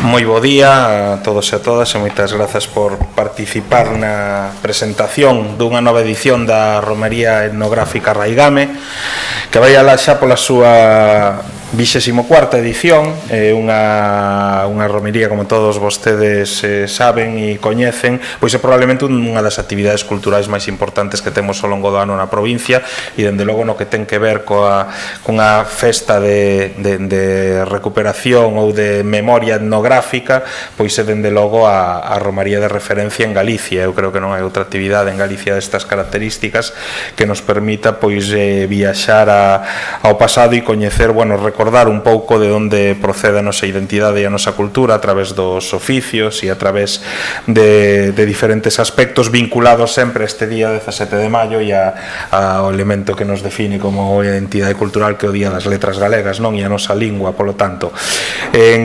Moi bo día a todos e a todas e moitas grazas por participar na presentación dunha nova edición da Romería Etnográfica Raigame, que vai alá xa pola súa 24ª edición. É unha romería, como todos vostedes saben e coñecen, pois é probablemente unha das actividades culturais máis importantes que temos ao longo do ano na provincia, e dende logo no que ten que ver cunha festa de recuperación ou de memoria etnográfica, pois é dende logo a romaría de referencia en Galicia. Eu creo que non hai outra actividade en Galicia destas características que nos permita pois viaxar ao pasado e coñecer, recordar un pouco de onde procede a nosa identidade e a nosa cultura a través dos oficios e a través de diferentes aspectos vinculados sempre a este día 17 de maio e ao elemento que nos define como identidade cultural, que é o Día das Letras Galegas, non? E a nosa lingua, polo tanto.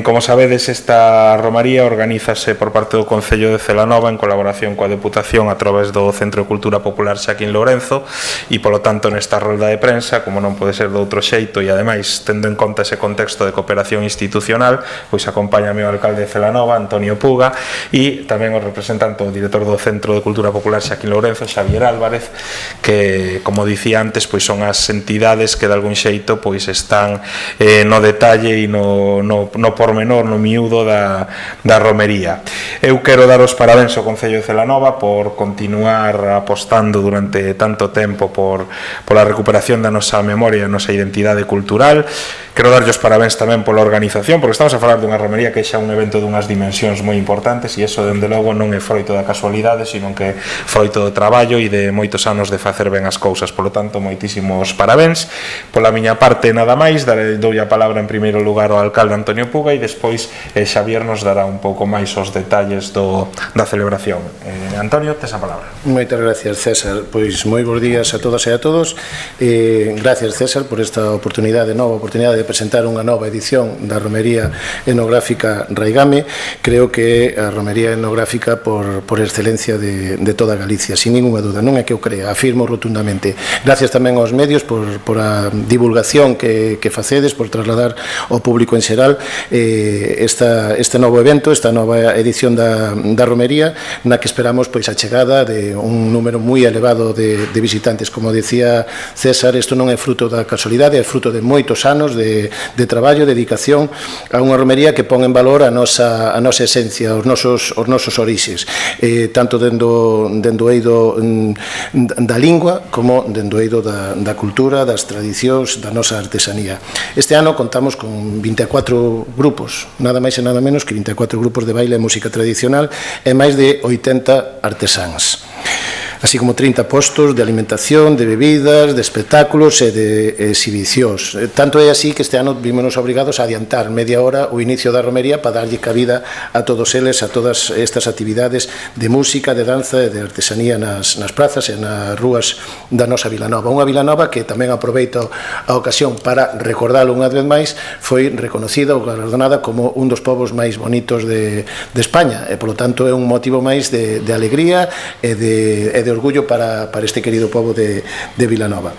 Como sabedes, esta romaría organízase por parte do Concello de Celanova en colaboración coa Deputación a través do Centro de Cultura Popular Xaquín Lourenzo, e polo tanto nesta rolda de prensa, como non pode ser de outro xeito, e ademais tendo en conta ese contexto de cooperación institucional, pois acompáñame o alcalde de Celanova, Antonio Puga, e tamén o representante, o director do Centro de Cultura Popular Xaquín Lourenzo, Xavier Álvarez, que, como dicía antes, pois son as entidades que de algún xeito pois están no detalle e no pormenor, no miúdo da romería. Eu quero dar os parabéns ao Concello de Celanova por continuar apostando durante tanto tempo pola recuperación da nosa memoria e da nosa identidade cultural. Quero darlle os parabéns tamén pola organización, porque estamos a falar dunha romería que é xa un evento dunhas dimensións moi importantes, e iso, dende logo, non é froito da casualidade, sino que é froito do traballo e de moitos anos de facer ben as cousas. Por lo tanto, moitísimos parabéns. Pola miña parte, nada máis, dou a palabra en primeiro lugar ao alcalde Antonio Puga, e despois Xavier nos dará un pouco máis os detalles da celebración. Antonio, tes a palabra. Moitas gracias, César. Pois moi bons días a todas e a todos. Gracias, César, por esta oportunidade de presentar unha nova edición da Romería Etnográfica Raigame. Creo que a Romería Etnográfica por excelencia de toda Galicia, sin ninguna duda. Non é que eu crea, afirmo rotundamente. Gracias tamén aos medios por a divulgación que facedes, por trasladar ao público en xeral este novo evento, esta nova edición da Romería, na que esperamos pois a chegada de un número moi elevado de visitantes. Como decía César, isto non é fruto da casualidade, é fruto de moitos anos de traballo, dedicación a unha romería que pon en valor a nosa esencia, os nosos orixes, tanto dendo o eido da lingua como dendo o eido da cultura, das tradicións, da nosa artesanía. Este ano contamos con 24 grupos, nada máis e nada menos que 24 grupos de baile e música tradicional e máis de 80 artesáns, así como 30 postos de alimentación, de bebidas, de espectáculos e de exhibicións. Tanto é así que este ano vímonos obrigados a adiantar media hora o inicio da romería para darlle cabida a todos eles, a todas estas actividades de música, de danza e de artesanía nas prazas e nas rúas da nosa Vilanova. Unha Vilanova que tamén aproveito a ocasión para recordalo unha vez máis, foi reconocida ou galardonada como un dos povos máis bonitos de España, e polo tanto é un motivo máis de alegría e de orgullo para este querido pobo de Vilanova.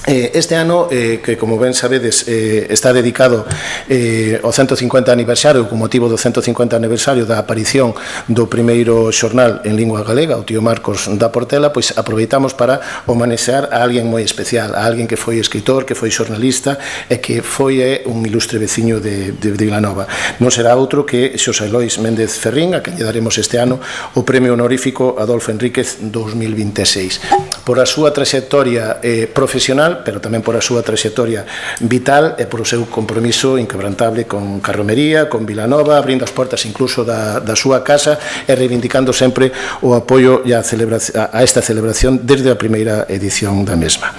Este ano, que como ben sabedes está dedicado ao 150 aniversario, con motivo do 150 aniversario da aparición do primeiro xornal en lingua galega, o tío Marcos da Portela, pois aproveitamos para homenexear a alguén moi especial, a alguén que foi escritor, que foi xornalista e que foi un ilustre veciño de Vilanova. Non será outro que Xosé Lois Méndez Ferrín, a quen lle daremos este ano o premio honorífico Adolfo Enríquez 2026. Por a súa trayectoria profesional, pero tamén por a súa trayectoria vital e por o seu compromiso inquebrantable con Carromería, con Vilanova, abrindo as portas incluso da súa casa e reivindicando sempre o apoio a esta celebración desde a primeira edición da mesma.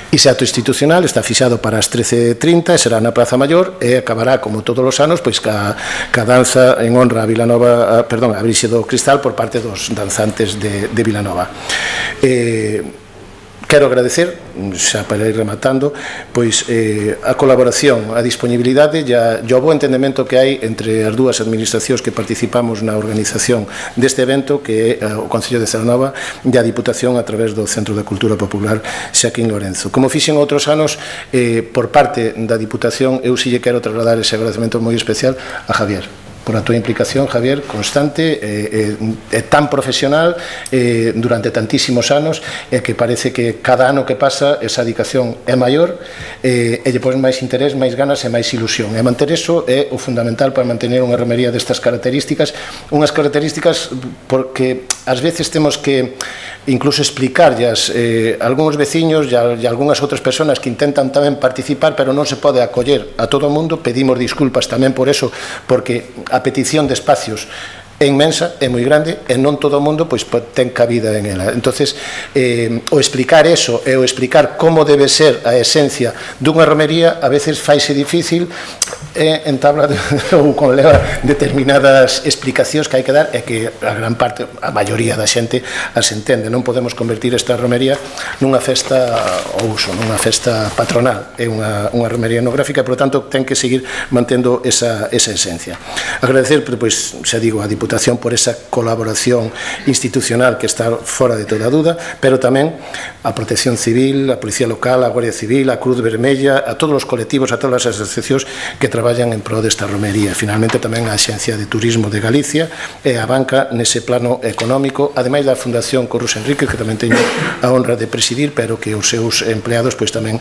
Ese acto institucional está fixado para as 13:30 e será na Praza Maior e acabará, como todos os anos, pois ca danza en honra a Vilanova, a Virxe do Cristal por parte dos danzantes de Vilanova. Quero agradecer, xa para ir rematando, pois a colaboración, a disponibilidade e o bo entendemento que hai entre as dúas administracións que participamos na organización deste evento, que é o Concello de Celanova e a Diputación a través do Centro de Cultura Popular Xaquín Lourenzo. Como fixen outros anos, por parte da Diputación, eu si lle quero trasladar ese agradecemento moi especial a Javier, por a túa implicación, Javier, constante, tan profesional durante tantísimos anos, que parece que cada ano que pasa esa dedicación é maior, e lle pones máis interés, máis ganas e máis ilusión. E manter eso é o fundamental para mantener unha romería destas características, unhas características porque ás veces temos que incluso explicarllas algúns veciños e algunhas outras persoas que intentan tamén participar, pero non se pode acoller a todo o mundo. Pedimos disculpas tamén por eso, porque a petición de espacios é inmensa, é moi grande, e non todo o mundo pois ten cabida en ela. Entonces, o explicar eso e o explicar como debe ser a esencia dunha romería a veces faise difícil, entabla ou conleva determinadas explicacións que hai que dar, e que a gran parte, a maioría da xente as entende. Non podemos convertir esta romería nunha festa ao uso, nunha festa patronal. É unha romería etnográfica, por lo tanto, ten que seguir mantendo esa esencia. Agradecer, pois, xa digo, a Diputación por esa colaboración institucional que está fora de toda duda, pero tamén a Protección Civil, a Policía Local, a Guardia Civil, a Cruz Vermella, a todos os colectivos, a todas as asociacións que traballan en pro desta romería. Finalmente tamén a Axencia de Turismo de Galicia e a banca nese plano económico, ademais da Fundación Corrús Enríquez, que tamén teño a honra de presidir, pero que os seus empleados pois tamén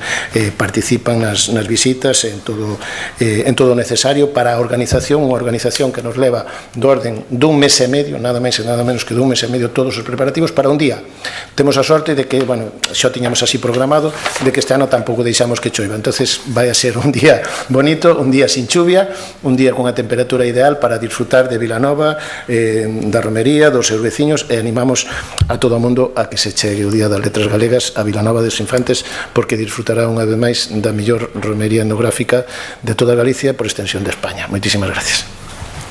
participan nas visitas en todo o necesario para a organización, unha organización que nos leva do orden dun mes e medio, nada máis e nada menos que dun mes e medio, todos os preparativos para un día. Temos a sorte de que, bueno, xa tiñamos así programado, de que este ano tampouco deixamos que choiva, entonces vai a ser un día bonito, un día sin chuvia, un día con a temperatura ideal para disfrutar de Vilanova, da romería, dos seus veciños, e animamos a todo o mundo a que se chegue o Día das Letras Galegas a Vilanova dos Infantes, porque disfrutará unha vez máis da mellor romería etnográfica de toda Galicia, por extensión de España. Moitísimas gracias.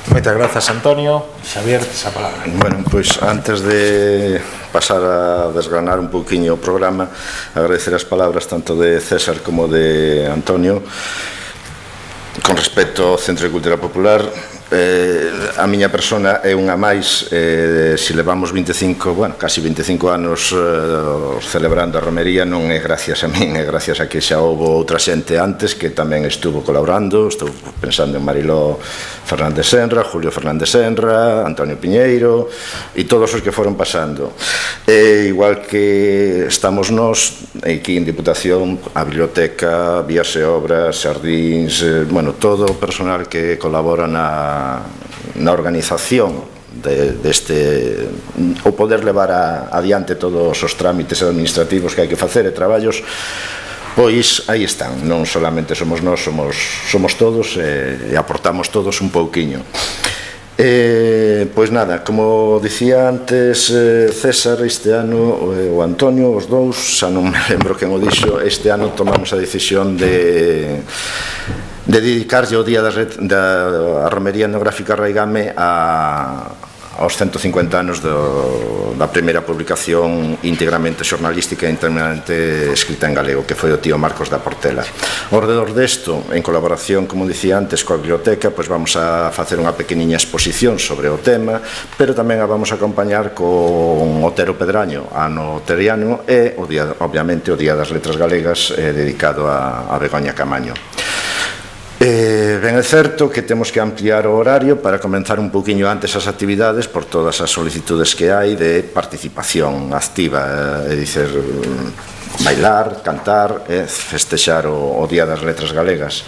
Moitas grazas, Antonio. Xavier, esa palabra. Bueno, pois antes de pasar a desgranar un pouquiño o programa, agradecer as palabras tanto de César como de Antonio con respecto ao Centro de Cultura Popular. A miña persona é unha máis, se levamos 25, bueno, casi 25 anos celebrando a romería, non é gracias a min, é gracias a que xa houve outra xente antes que tamén estuvo colaborando. Estou pensando en Mariló Fernández Senra, Julio Fernández Senra, Antonio Piñeiro e todos os que foron pasando. Igual que estamos nós aquí en Diputación, a Biblioteca, Vías e Obras, Xardíns, bueno, todo o personal que colabora na organización deste, ou poder levar adiante todos os trámites administrativos que hai que facer e traballos, pois aí están. Non solamente somos nós, somos todos, e aportamos todos un pouquiño. Pois nada, como dicía antes César, este ano o Antonio, os dous, xa non me lembro quen o dixo, este ano tomamos a decisión de dedicarlle o día da romería etnográfica Raigame aos 150 anos da primeira publicación íntegramente xornalística e íntegramente escrita en galego, que foi o tío Marcos da Portela. Ao redor desto, en colaboración, como dicía antes, coa biblioteca, pois vamos a facer unha pequeniña exposición sobre o tema, pero tamén a vamos a acompañar con Otero Pedraño, ano teriano, e, obviamente, o Día das Letras Galegas dedicado a Begoña Camaño. Ben é certo que temos que ampliar o horario para comenzar un pouquiño antes as actividades por todas as solicitudes que hai de participación activa, é dicer, bailar, cantar e festexar o Día das Letras Galegas.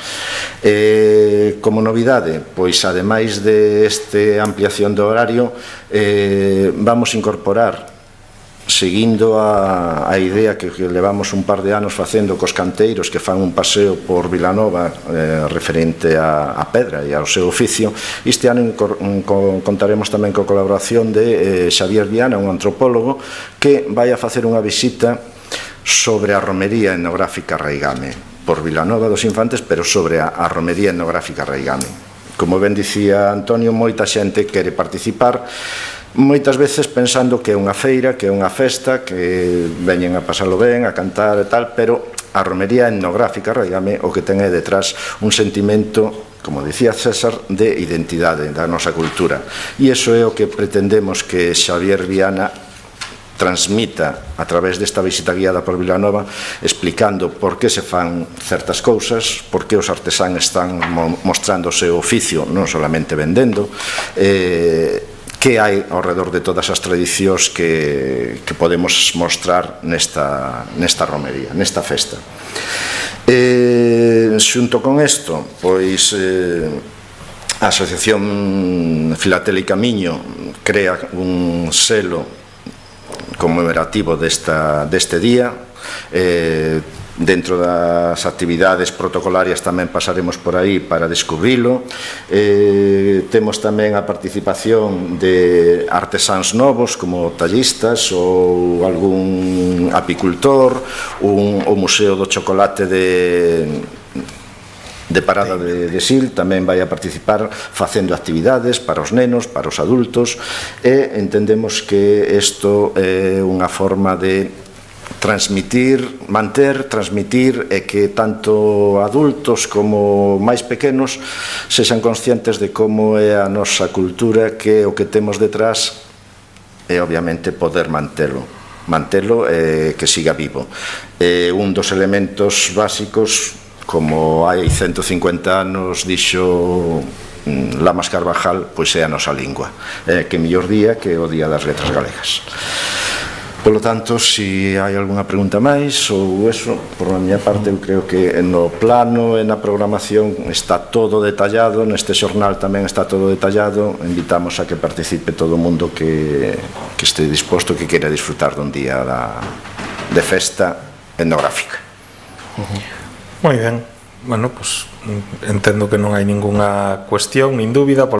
Como novidade, pois ademais deste ampliación do horario, vamos incorporar, seguindo a idea que levamos un par de anos facendo cos canteiros que fan un paseo por Vilanova referente a pedra e ao seu oficio, este ano contaremos tamén coa colaboración de Xavier Viana, un antropólogo, que vai a facer unha visita sobre a romería etnográfica Raigame por Vilanova dos Infantes, pero sobre a romería etnográfica Raigame. Como ben dicía Antonio, moita xente quere participar, moitas veces pensando que é unha feira, que é unha festa, que veñen a pasalo ben, a cantar e tal, pero a romería etnográfica Raigame o que ten é detrás un sentimento, como dicía César, de identidade da nosa cultura, e iso é o que pretendemos que Xavier Viana transmita a través desta visita guiada por Vilanova, explicando por que se fan certas cousas, por que os artesán están mostrando o seu oficio, non solamente vendendo, que hai ao redor de todas as tradicións que podemos mostrar nesta romería, nesta festa. Xunto con isto, pois a Asociación Filatélica Miño crea un selo conmemorativo deste día. Dentro das actividades protocolarias tamén pasaremos por aí para descubrilo. Temos tamén a participación de artesáns novos como tallistas ou algún apicultor, o Museo do Chocolate de Parada de Sil tamén vai a participar facendo actividades para os nenos, para os adultos, e entendemos que isto é unha forma de transmitir e que tanto adultos como máis pequenos sexan conscientes de como é a nosa cultura, que o que temos detrás é obviamente poder mantelo e que siga vivo. Un dos elementos básicos, como hai 150 anos dixo Lamas Carvajal, pois é a nosa lingua, que mellor día que o Día das Letras Galegas. Polo tanto, se hai algunha pregunta máis ou eso, por a miña parte, eu creo que no plano e na programación está todo detallado, neste xornal tamén está todo detallado. Invitamos a que participe todo o mundo que este disposto, que queira disfrutar dun día de festa etnográfica. Moi ben. Bueno, pues entendo que non hai ningunha cuestión nin dúbida.